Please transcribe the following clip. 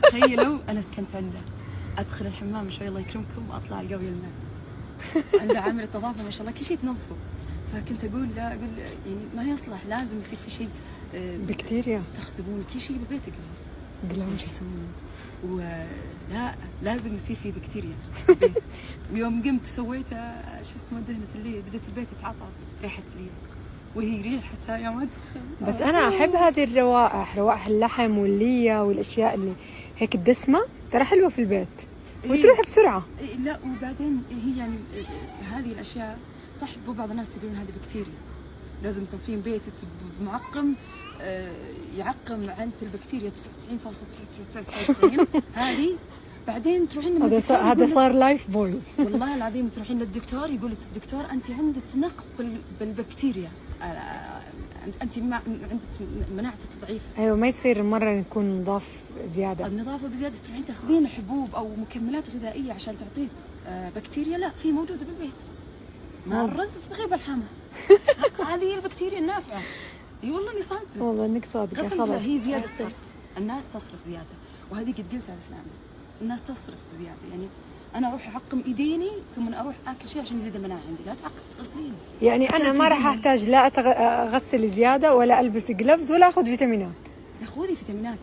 تخيلوا انا سكنت عنده، ادخل الحمام شوي الله يكرمكم واطلع القوي الماء. عنده عامل نظافه ما شاء الله كل شيء تنظفه. فكنت اقول لا، اقول يعني ما يصلح، لازم يصير في شيء بكتيريا يستخدمون كل شيء ببيتك جلوفز. ولا لازم يصير في بكتيريا في البيت. يوم قمت سويته شو اسمه دهنة اللي بدأت البيت يتعطر ريحة اللي وهي ريحتها يا ما ادخل. بس انا احب هذه الروائح، روائح اللحم واللية والاشياء اللي هيك الدسمة ترى حلوة في البيت وتروح بسرعة. لا وبعدين هي يعني هذه الاشياء صح، بعض الناس يقولون هذه بكتيريا، لازم تنظفين بيتك بمعقم يعقم عنت البكتيريا 99.999 هذه. بعدين تروحين للدكتور، هذا صار لايف بوي. والله العظيم تروحين للدكتور يقول لك الدكتور انت عندك نقص بالبكتيريا، انت عندك مناعتك ضعيفه. ايوه ما يصير مره نكون نضاف زياده. النظافه بزياده تروحين تاخذين حبوب او مكملات غذائيه عشان تعطيك بكتيريا، لا في موجوده بالبيت. مع الرز تبغي بالحامه. هذه البكتيريا النافعه. اي والله اني صادقه. والله انك صادقه. خلاص هي زياده صرف، الناس تصرف زياده، وهذه قد قلتها لسلامة، الناس تصرف زياده. يعني انا اروح اعقم ايديني ثم اروح اكل شيء عشان يزيد المناعه عندي، لا تغسلين. يعني انا ما راح احتاج لا اغسل زياده ولا البس جلفز ولا اخذ فيتامينات. خذي فيتامينات.